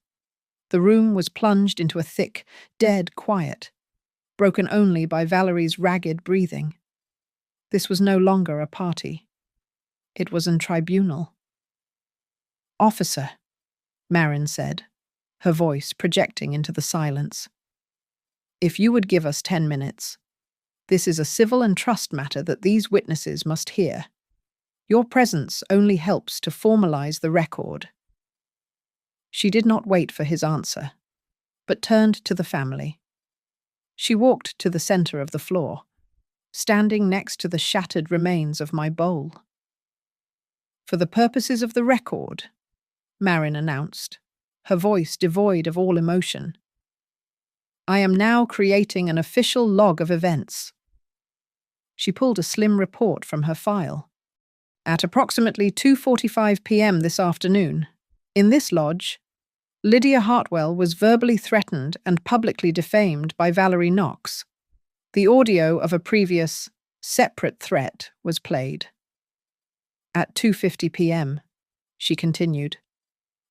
The room was plunged into a thick, dead quiet, broken only by Valerie's ragged breathing. This was no longer a party. It was an tribunal. "Officer," Marin said, her voice projecting into the silence. "If you would give us 10 minutes. This is a civil and trust matter that these witnesses must hear. Your presence only helps to formalize the record." She did not wait for his answer, but turned to the family. She walked to the center of the floor, standing next to the shattered remains of my bowl. "For the purposes of the record," Marin announced, her voice devoid of all emotion, "I am now creating an official log of events." She pulled a slim report from her file. "At approximately 2:45 p.m. this afternoon, in this lodge, Lydia Hartwell was verbally threatened and publicly defamed by Valerie Knox. The audio of a previous, separate threat was played." "At 2:50 p.m., she continued,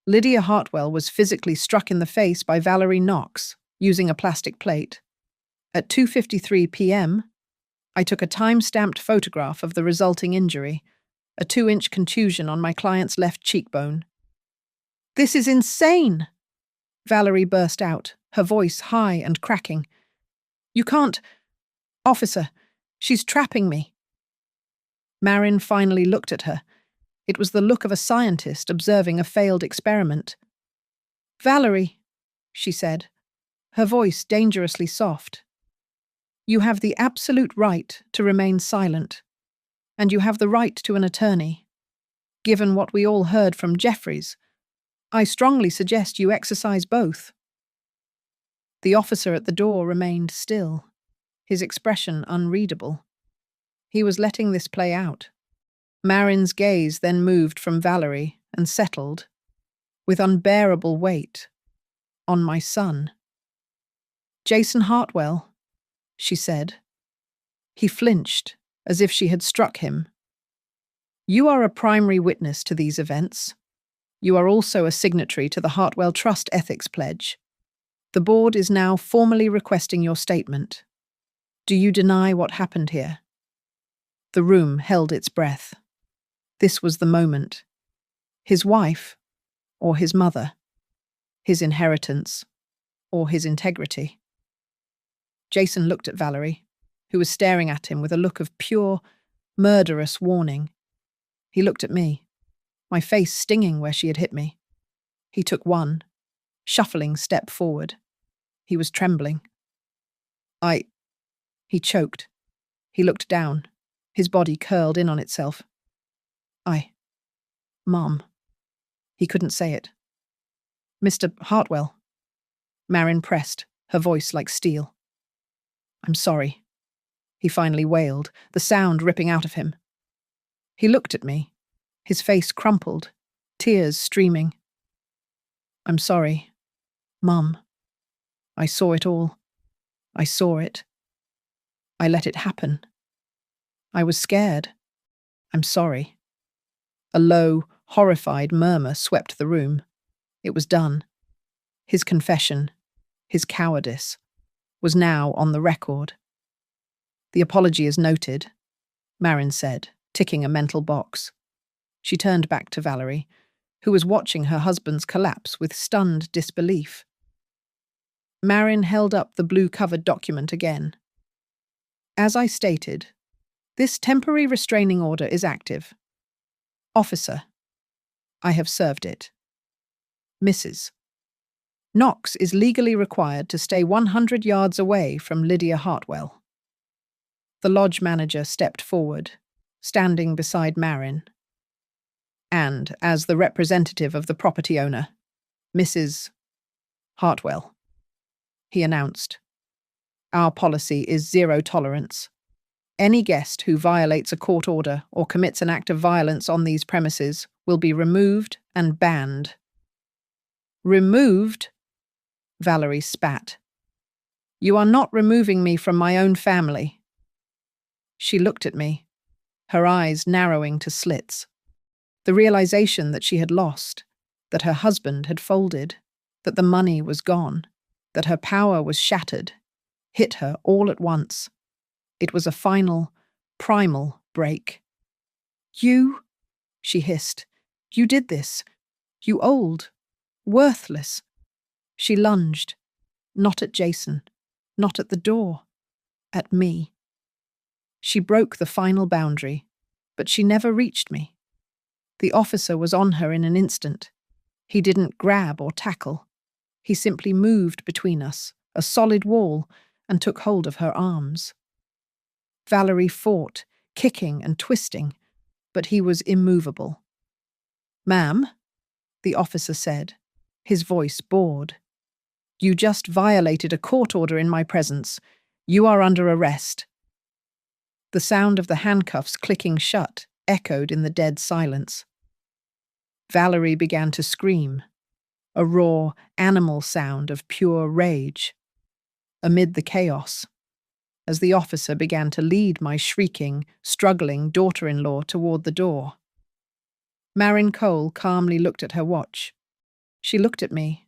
"Lydia Hartwell was physically struck in the face by Valerie Knox using a plastic plate. At 2:53 p.m., I took a time-stamped photograph of the resulting injury, a 2-inch contusion on my client's left cheekbone." "This is insane!" Valerie burst out, her voice high and cracking. "You can't— Officer, she's trapping me." Marin finally looked at her. It was the look of a scientist observing a failed experiment. "Valerie," she said, her voice dangerously soft, "you have the absolute right to remain silent, and you have the right to an attorney. Given what we all heard from Jeffries, I strongly suggest you exercise both." The officer at the door remained still, his expression unreadable. He was letting this play out. Marin's gaze then moved from Valerie and settled, with unbearable weight, on my son. "Jason Hartwell," she said. He flinched, as if she had struck him. "You are a primary witness to these events. You are also a signatory to the Hartwell Trust Ethics Pledge. The board is now formally requesting your statement. Do you deny what happened here?" The room held its breath. This was the moment. His wife, or his mother. His inheritance, or his integrity. Jason looked at Valerie, who was staring at him with a look of pure, murderous warning. He looked at me, my face stinging where she had hit me. He took one, shuffling step forward. He was trembling. He choked. He looked down, his body curled in on itself. Mom. He couldn't say it. "Mr. Hartwell." Marin pressed, her voice like steel. "I'm sorry," he finally wailed, the sound ripping out of him. He looked at me, his face crumpled, tears streaming. "I'm sorry, Mom. I saw it all. I saw it. I let it happen. I was scared. I'm sorry." A low, horrified murmur swept the room. It was done. His confession, his cowardice, was now on the record. "The apology is noted," Marin said, ticking a mental box. She turned back to Valerie, who was watching her husband's collapse with stunned disbelief. Marin held up the blue-covered document again. "As I stated, this temporary restraining order is active. Officer, I have served it. Mrs. Knox is legally required to stay 100 yards away from Lydia Hartwell." The lodge manager stepped forward, standing beside Marin. "And stand as the representative of the property owner, Mrs. Hartwell," he announced. "Our policy is zero tolerance. Any guest who violates a court order or commits an act of violence on these premises will be removed and banned." "Removed?" Valerie spat. "You are not removing me from my own family." She looked at me, her eyes narrowing to slits. The realization that she had lost, that her husband had folded, that the money was gone, that her power was shattered, hit her all at once. It was a final, primal break. "You," she hissed, "you did this. You old, worthless." She lunged, not at Jason, not at the door, at me. She broke the final boundary, but she never reached me. The officer was on her in an instant. He didn't grab or tackle. He simply moved between us, a solid wall, and took hold of her arms. Valerie fought, kicking and twisting, but he was immovable. "Ma'am," the officer said, his voice bored. "You just violated a court order in my presence. You are under arrest." The sound of the handcuffs clicking shut echoed in the dead silence. Valerie began to scream, a raw, animal sound of pure rage. Amid the chaos, as the officer began to lead my shrieking, struggling daughter-in-law toward the door. Marin Cole calmly looked at her watch. She looked at me,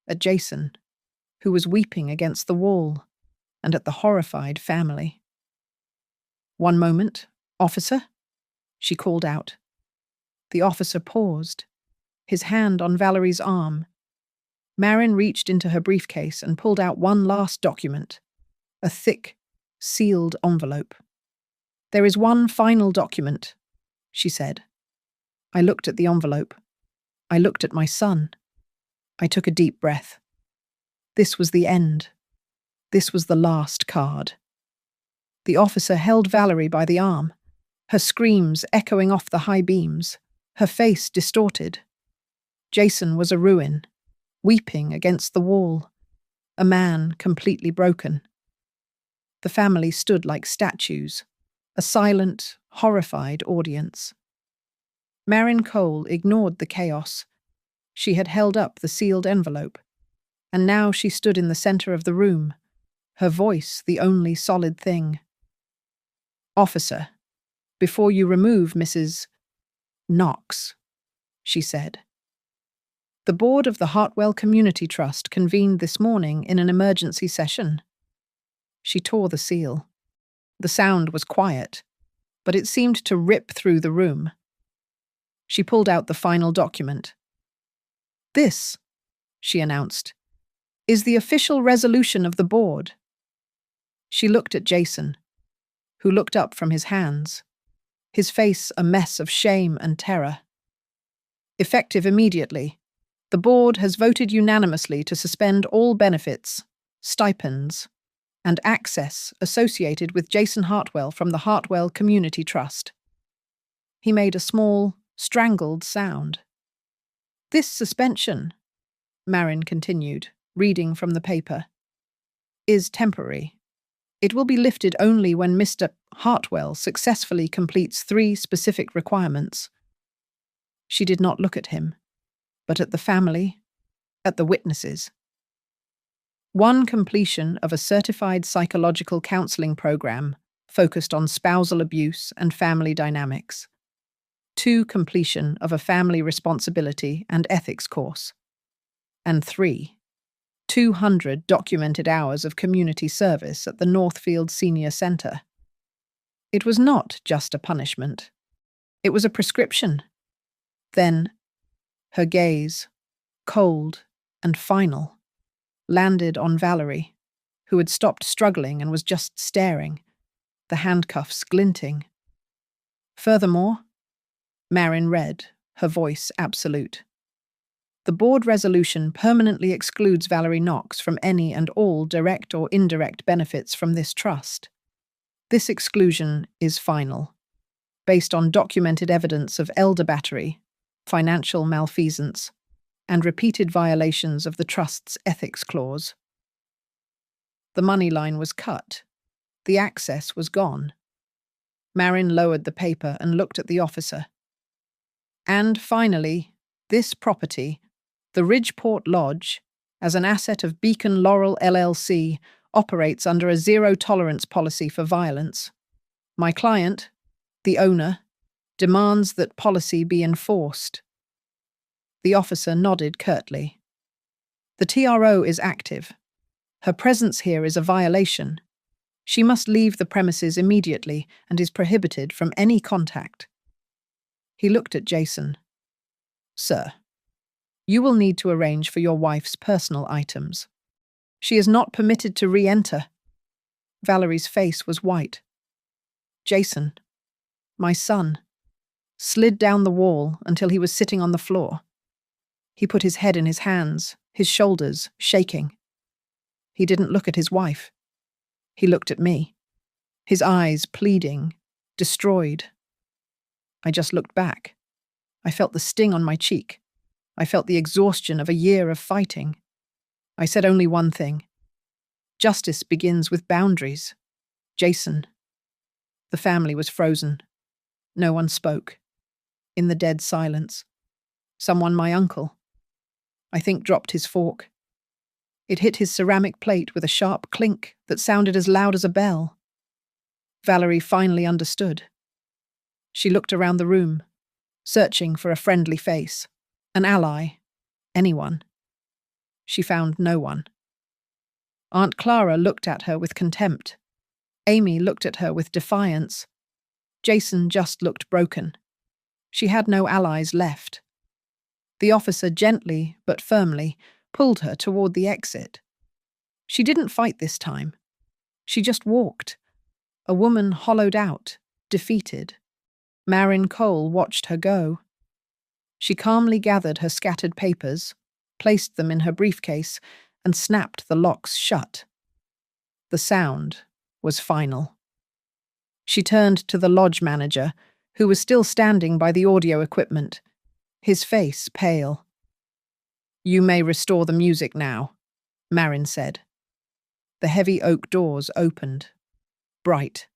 at Jason, who was weeping against the wall, and at the horrified family. "One moment, officer," she called out. The officer paused, his hand on Valerie's arm. Marin reached into her briefcase and pulled out one last document, a thick, sealed envelope. "There is one final document," she said. I looked at the envelope. I looked at my son. I took a deep breath. This was the end. This was the last card. The officer held Valerie by the arm, her screams echoing off the high beams, her face distorted. Jason was a ruin, weeping against the wall, a man completely broken. The family stood like statues, a silent, horrified audience. Marin Cole ignored the chaos. She had held up the sealed envelope, and now she stood in the center of the room, her voice the only solid thing. "Officer, before you remove Mrs. Knox," she said. "The board of the Hartwell Community Trust convened this morning in an emergency session." She tore the seal. The sound was quiet, but it seemed to rip through the room. She pulled out the final document. "This," she announced, "is the official resolution of the board." She looked at Jason, who looked up from his hands, his face a mess of shame and terror. "Effective immediately, the board has voted unanimously to suspend all benefits, stipends, and access associated with Jason Hartwell from the Hartwell Community Trust." He made a small, strangled sound. "This suspension," Marin continued, reading from the paper, "is temporary. It will be lifted only when Mr. Hartwell successfully completes 3 specific requirements." She did not look at him, but at the family, at the witnesses. 1, completion of a certified psychological counseling program focused on spousal abuse and family dynamics. 2, completion of a family responsibility and ethics course. And 3, 200 documented hours of community service at the Northfield Senior Center. It was not just a punishment. It was a prescription. Then, her gaze, cold and final, landed on Valerie, who had stopped struggling and was just staring, the handcuffs glinting. Furthermore, Marin read, her voice absolute. "The board resolution permanently excludes Valerie Knox from any and all direct or indirect benefits from this trust. This exclusion is final, based on documented evidence of elder battery, financial malfeasance, and repeated violations of the trust's ethics clause. The money line was cut. The access was gone. Marin lowered the paper and looked at the officer. And finally, this property, the Ridgeport Lodge, as an asset of Beacon Laurel LLC, operates under a zero-tolerance policy for violence. My client, the owner, demands that policy be enforced. The officer nodded curtly. The TRO is active. Her presence here is a violation. She must leave the premises immediately and is prohibited from any contact. He looked at Jason. Sir, you will need to arrange for your wife's personal items. She is not permitted to re-enter. Valerie's face was white. Jason, my son, slid down the wall until he was sitting on the floor. He put his head in his hands, his shoulders shaking. He didn't look at his wife. He looked at me, his eyes pleading, destroyed. I just looked back. I felt the sting on my cheek. I felt the exhaustion of a year of fighting. I said only one thing. Justice begins with boundaries. Jason. The family was frozen. No one spoke. In the dead silence. Someone, my uncle, I think, dropped his fork. It hit his ceramic plate with a sharp clink that sounded as loud as a bell. Valerie finally understood. She looked around the room, searching for a friendly face, an ally, anyone. She found no one. Aunt Clara looked at her with contempt. Amy looked at her with defiance. Jason just looked broken. She had no allies left. The officer gently but firmly pulled her toward the exit. She didn't fight this time. She just walked. A woman hollowed out, defeated. Marin Cole watched her go. She calmly gathered her scattered papers, placed them in her briefcase, and snapped the locks shut. The sound was final. She turned to the lodge manager, who was still standing by the audio equipment, his face pale. You may restore the music now, Marin said. The heavy oak doors opened. Bright,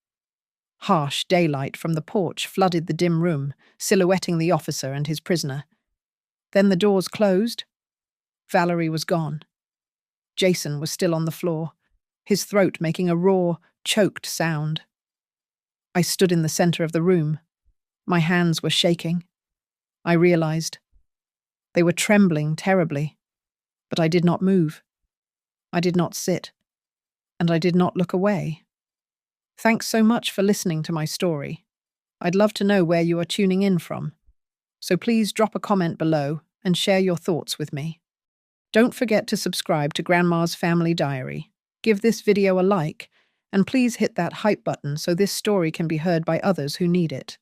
harsh daylight from the porch flooded the dim room, silhouetting the officer and his prisoner. Then the doors closed. Valerie was gone. Jason was still on the floor, his throat making a raw, choked sound. I stood in the center of the room. My hands were shaking. I realized. They were trembling terribly, but I did not move. I did not sit, and I did not look away. Thanks so much for listening to my story. I'd love to know where you are tuning in from, so please drop a comment below and share your thoughts with me. Don't forget to subscribe to Grandma's Family Diary, give this video a like, and please hit that hype button so this story can be heard by others who need it.